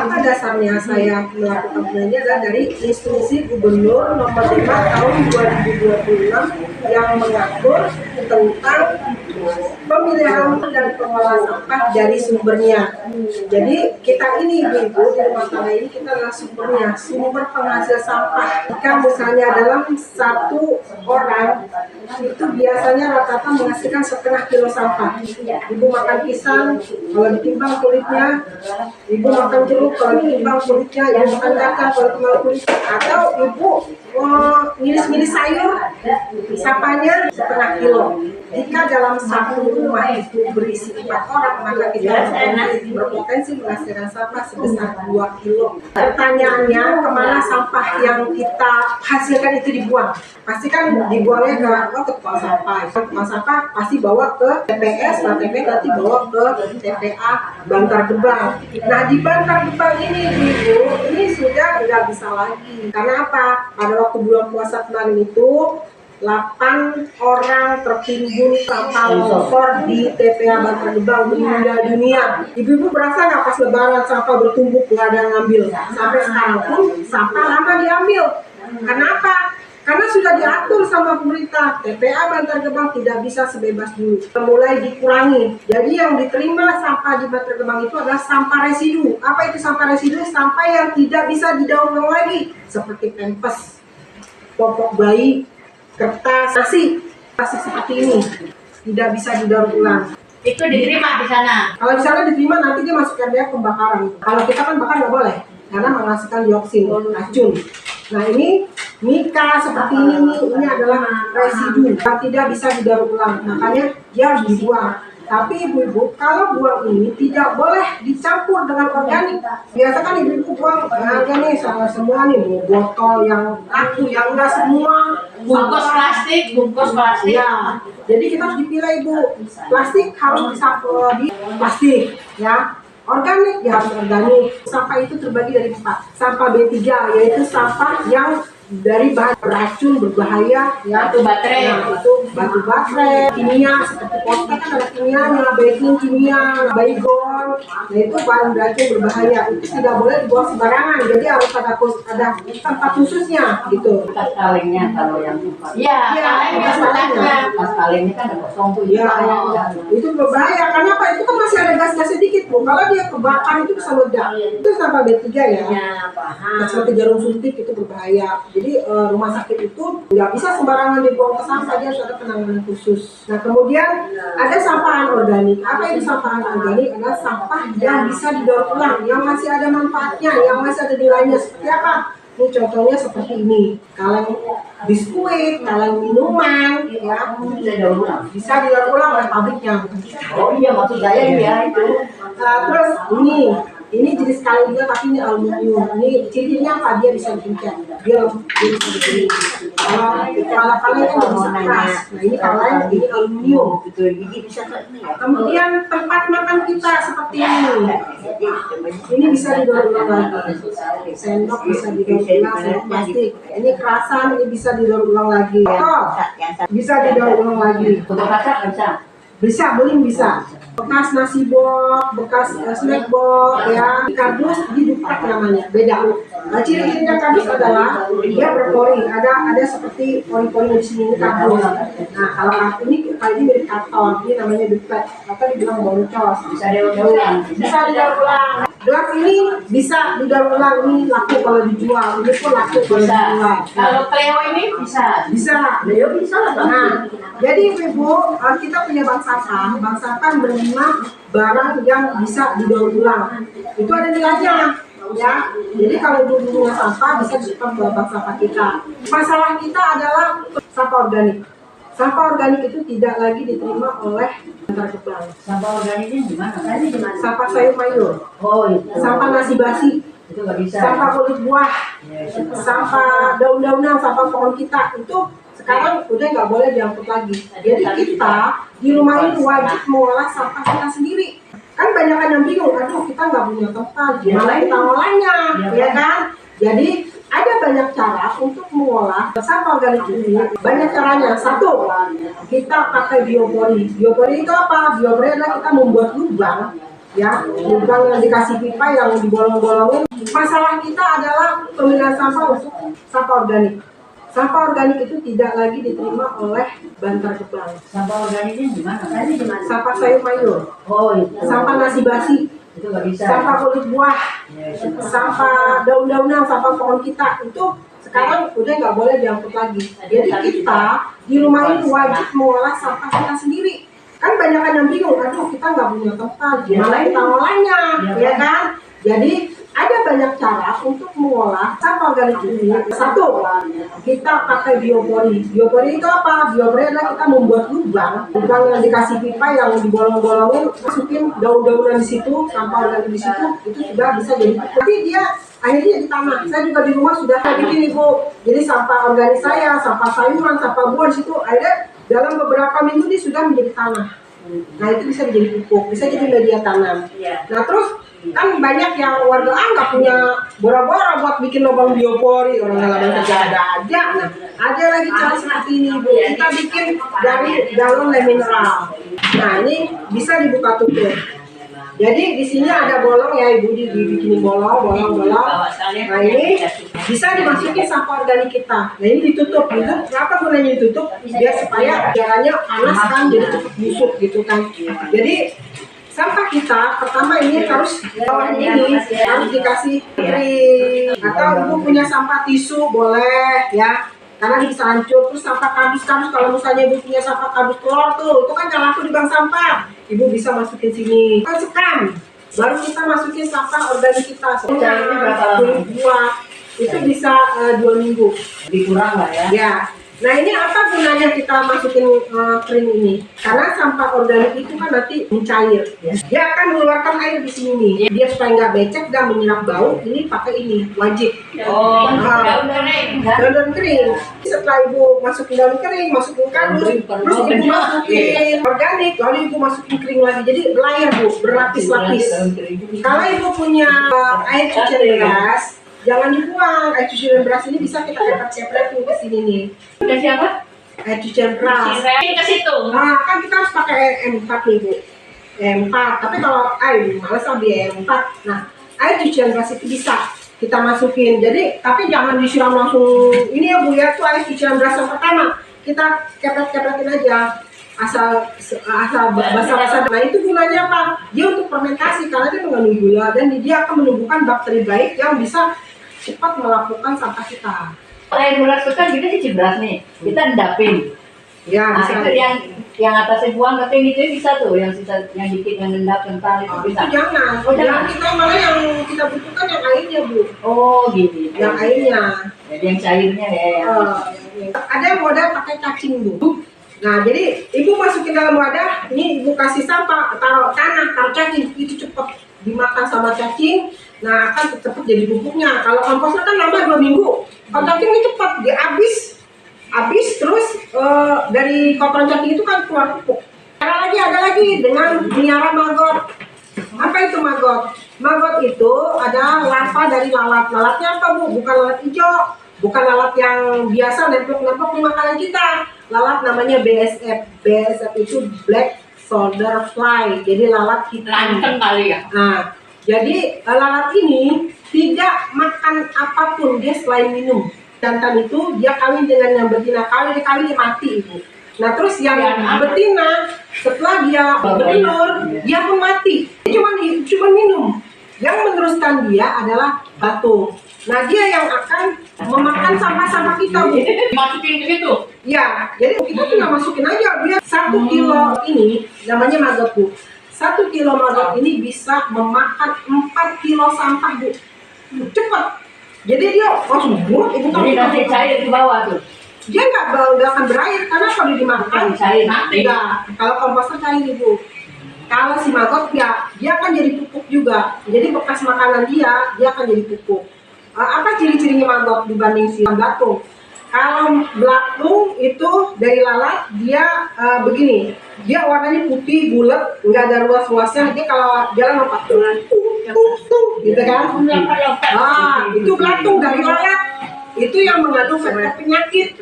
apa dasarnya saya melakukan ini adalah dari Instruksi Gubernur Nomor 5 Tahun 2026 yang mengatur tentang pemeliharaan dan pengelolaan sampah dari sumbernya. Jadi kita ini Ibu di rumah tangga ini kita adalah sumbernya, sumber penghasil sampah. Jika misalnya dalam satu orang itu biasanya rata-rata menghasilkan 1,5 kilo sampah. Ibu makan pisang, kalau ditimbang kulitnya, ibu makan jeruk, kalau ditimbang kulitnya, ibu makan kacang, kalau ditimbang kulitnya, atau ibu ngiris-ngiris sayur, sampahnya 1,5 kilo. Jika dalam satu rumah itu berisi 4 orang, maka kita berpotensi menghasilkan sampah sebesar 2 kilo. Pertanyaannya, kemana sampah yang kita hasilkan itu dibuang? Pasti kan dibuangnya ke tukang sampah. Tukang sampah pasti bawa ke TPS, nah TPS nanti bawa ke TPA Bantar Gebang. Nah di Bantar Gebang ini Ibu, ini sudah nggak bisa lagi. Karena apa? Pada waktu bulan puasa kemarin itu 8 orang tertimbun sampah longsor di TPA Bantar Gebang meninggal dunia. Ibu-ibu berasa nggak pas lebaran sampah bertumpuk nggak ada yang ngambil? Sampai sekarang pun sampah lama diambil. Kenapa? Karena sudah diatur sama pemerintah, TPA Bantar Gebang tidak bisa sebebas dulu. Mulai dikurangi. Jadi yang diterima sampah di Bantar Gebang itu adalah sampah residu. Apa itu sampah residu? Sampah yang tidak bisa didaur ulang lagi, seperti pempes, popok bayi, kertas, nasi seperti ini tidak bisa didaur ulang. Itu diterima di sana. Kalau di sana diterima nanti dia masuk area pembakaran. Kalau kita kan bakar nggak boleh karena menghasilkan dioksin, racun. Nah ini mika seperti ini adalah residu yang tidak bisa didaur ulang, makanya dia harus dibuang. Tapi ibu-ibu, kalau buang ini tidak boleh dicampur dengan organik. Biasa kan ibu-ibu buang aja nih semua nih, botol yang aku yang enggak semua, Bungkus plastik. Ya, jadi kita harus dipilah Ibu. Plastik harus dicampur di plastik, ya. Organik ya harus organik. Sampah itu terbagi dari 4. Sampah B3 yaitu sampah yang dari bahan beracun berbahaya, ya, batu baterai. Nah, itu batu baterai, kimia seperti kopi kan ada kimianya, baking kimia, baygon, nah itu bahan beracun berbahaya, itu tidak boleh dibuang sembarangan, jadi harus ada tempat khususnya gitu. Pas kalengnya kalau yang iya, pas kalengnya kan ada kosong tuh. Iya, itu berbahaya karena apa? Itu kan masih ada gas-gas sedikit Bu. Kalau dia kebakar itu bisa meledak. Itu sampah B3 ya. Nah, seperti jarum suntik itu berbahaya. Jadi rumah sakit itu nggak bisa sembarangan dibuang ke sampah, dia harus ada penanganan khusus. Nah kemudian ada sampah anorganik. Apa itu sampah anorganik? Adalah sampah yang bisa didaur ulang, yang masih ada manfaatnya, yang masih ada nilainya. Seperti apa? Ini contohnya seperti ini, kaleng biskuit, kaleng minuman, ya, bisa didaur ulang oleh pabriknya. Oh iya, maksud saya ya itu. Terus ini jenis kaleng juga tapi ini aluminium. Ini cirinya apa? Dia bisa dipencet, dia bisa dibeli. Kalau kaleng kan bisa keras. Nah ini kaleng, ini aluminium. Kemudian tempat makan kita seperti ini. Ini bisa didaur ulang lagi. Sendok bisa didaur ulang, sendok plastik. Ini kerasan, ini bisa didaur ulang lagi. Bisa didaur ulang lagi. Untuk kaca bisa. Bisa, beling bisa. Bekas nasi box, bekas snack box, ya. Kardus diduplek namanya, beda. Nah, ciri-cirinya kardus adalah dia berpori, ada seperti pori-pori di sini, ini kardus. Nah, kalau ini mirip karton, ini namanya duplek, atau dibilang boncos. Bisa didaur ulang. Bisa didaur ulang. Gelas ini bisa didaur ulang, ini laku kalau dijual, ini pun laku kalau dijual. Kalau Cleo ini bisa. Bisa. Cleo bisa lah. Nah, jadi Ibu, kita punya bank sampah. Bank sampah menerima barang yang bisa didaur ulang. Itu ada nilainya, ya. Jadi kalau Ibu punya sampah bisa disimpan ke bank sampah kita. Masalah kita adalah sampah organik. Sampah organik itu tidak lagi diterima oleh Bantar Gebang. Sampah organiknya gimana? Tadi gimana? Sampah sayur mayur. Oh itu. Sampah nasi basi. Itu nggak bisa. Sampah kulit buah. Sampah daun-daunan, sampah pohon kita itu sekarang udah nggak boleh diangkut lagi. Jadi kita di rumah ini wajib mengolah sampah kita sendiri. Kan banyak yang bingung, aduh kita nggak punya tempat, gimana kita ngolahnya, ya kan? Jadi ada banyak cara untuk mengolah sampah organik ini. Banyak caranya. Satu, kita pakai biopori. Biopori itu apa? Biopori adalah kita membuat lubang ya, lubang yang dikasih pipa yang dibolong-bolongin. Masalah kita adalah pemilihan sampah untuk sampah organik. Sampah organik itu tidak lagi diterima oleh Bantar Gebang. Sampah organiknya gimana? Sampah sayur mayur, Oh, itu. sampah nasi basi, Itu nggak bisa. sampah kulit buah, sampah daun-daunan, sampah pohon kita itu sekarang udah nggak boleh diangkut lagi. Jadi kita di rumah ini wajib mengolah sampah kita sendiri. Kan banyak yang bingung, aduh kita nggak punya tempat, gimana kita ngolahnya, ya kan? Jadi ada banyak cara untuk mengolah sampah organik ini. Satu, kita pakai biopori. Biopori itu apa? Biopori adalah kita membuat lubang yang dikasih pipa yang dibolong-bolongin, masukin daun-daunan di situ, sampah organik di situ, itu sudah bisa jadi. Tapi dia akhirnya jadi tanah. Saya juga di rumah sudah bikin Ibu. Jadi sampah organik saya, sampah sayuran, sampah buah di situ, akhirnya dalam beberapa minggu dia sudah menjadi tanah. Nah itu bisa menjadi pupuk, bisa jadi media tanam. Nah terus kan banyak yang warga nggak punya bora-bora buat bikin lubang biopori, orang nggak saja ada. Nah ada lagi cara seperti ini Bu, kita bikin dari galon mineral. Nah ini bisa dibuka tutup. Jadi di sini ada bolong ya Ibu, dibikinin bolong. Nah ini bisa dimasukin sampah organik kita. Nah ini ditutup. Kenapa gunanya ditutup? Biar supaya jalannya panas kan, jadi cepat busuk gitu kan. Jadi sampah kita pertama ini harus bawah ini harus dikasih kering. Atau Ibu punya sampah tisu boleh ya. Karena bisa hancur. Terus sampah kardus kalau misalnya Ibu punya sampah kardus telur tuh, itu kan yang laku di bank sampah. Ibu bisa masukin sini. Kita sekam, baru kita masukin sampah organik kita. Cairnya berapa lama? Buah itu bisa 2 minggu. Lebih kurang lah ya. Ya. Nah ini apa gunanya kita masukin kering ini? Karena sampah organik itu kan nanti mencair. Dia akan mengeluarkan air di sini nih. Dia supaya nggak becek dan menyerap bau. Ini pakai ini wajib. Oh, Daun kering. Setelah Ibu masukin daun kering, masukin kardus, terus Ibu masukin organik, lalu Ibu masukin kering lagi. Jadi berlayar Bu, berlapis-lapis. Kalau Ibu punya air cucian beras, jangan dibuang. Air cucian beras ini bisa kita cepet-cepet ke sini nih. Udah siapa? Air cucian beras. Ke situ. Nah, kan kita harus pakai air M4 nih Bu. M4. Tapi kalau air males ambil air M4. Nah, air cucian beras itu bisa kita masukin. Jadi, tapi jangan disiram langsung. Ini ya Bu ya, itu air cucian beras yang pertama. Kita kepret-kepretin aja. Asal basah-basah. Nah itu gunanya apa? Dia untuk fermentasi karena dia mengandung gula dan dia akan menumbuhkan bakteri baik yang bisa cepat melakukan sampah kita. Air beras itu kan kita cuci beras nih, kita endapin. Ya, Nah, bisa. itu yang atasnya buang tapi itu bisa tuh, yang sisa yang dikit yang endap kental itu bisa. Itu jangan. Oh, jangan. Kita malah yang kita butuhkan yang airnya Bu. Oh gitu. Yang airnya. Jadi yang cairnya ya. Ada yang model pakai cacing Bu. Nah jadi Ibu masukin dalam wadah, ini Ibu kasih sampah, taruh cacing, itu cepat dimakan sama cacing. Nah akan cepat jadi pupuknya. Kalau komposnya kan lama 2 minggu. Kalau cacing ini cepat, dia habis terus dari kotoran cacing itu kan keluar pupuk. Ada lagi dengan miara maggot. Apa itu maggot? Maggot itu ada larva dari lalat. Lalatnya apa Bu? Bukan lalat hijau, bukan lalat yang biasa nempel-nempel di makanan kita. Lalat namanya BSF. BSF itu Black Soldier Fly. Jadi lalat hitam. Lanceng kali ya. Nah, jadi lalat ini tidak makan apapun dia selain minum. Jantan itu dia kawin dengan yang betina, dia mati Ibu. Nah terus yang betina setelah dia bertelur dia pun mati. Dia cuma minum. Yang meneruskan dia adalah batu. Nah dia yang akan memakan sampah-sampah kita Bu. Masukin ke situ. Ya, jadi kita tinggal masukin aja. Dia 1 kilo ini namanya maggot Bu. 1 kilo maggot ini bisa memakan 4 kilo sampah Bu. Cepat. Jadi dia langsung buruk. Jadi nanti cair di bawah tuh. Dia nggak akan berair karena kalau dimakan Cair nanti. ya. Kalau komposter cair Ibu. Kalau si maggot ya dia akan jadi pupuk juga. Jadi bekas makanan dia akan jadi pupuk. Apa ciri-cirinya maggot dibanding si belatung? Kalau belatung itu dari lalat dia begini, dia warnanya putih bulat, nggak ada ruas-ruasnya. Dia kalau jalan lompat tung, gitu kan? Itu belatung dari lalat. itu yang mengandung faktor penyakit.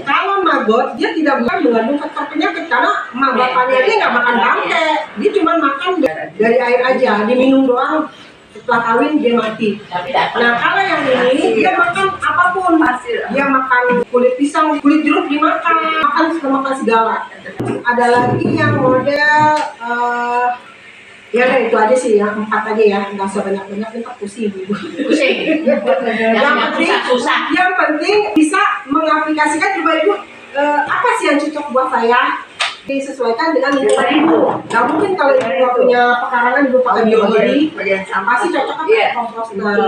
Kalau maggot dia tidak bukan mengandung faktor penyakit karena emak bapaknya dia nggak makan bangke, dia cuma makan dari air aja, diminum doang. Setelah kawin dia mati. Nah kalau yang ini dia makan apapun, dia makan kulit pisang, kulit jeruk dimakan, makan segala. Ada lagi yang model ya udah itu aja sih ya, 4 aja ya, nggak usah banyak-banyak, kita pusing. Yang penting bisa mengaplikasikan coba ibu apa sih yang cocok buat saya, disesuaikan dengan lingkungan ibu. Nggak mungkin kalau ibu nggak punya pekarangan ibu pakai biologi, pasti cocok pakai komposter.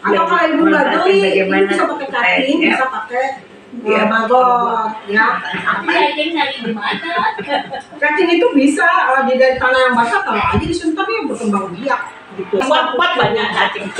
Atau kalau ibu nggak geli, ibu bisa pakai cacing, bisa pakai maggot, ya. Cacing itu bisa di dari tanah yang basah, kalau aja disuntaknya berkembang biak. Gitu. Buat banyak cacing.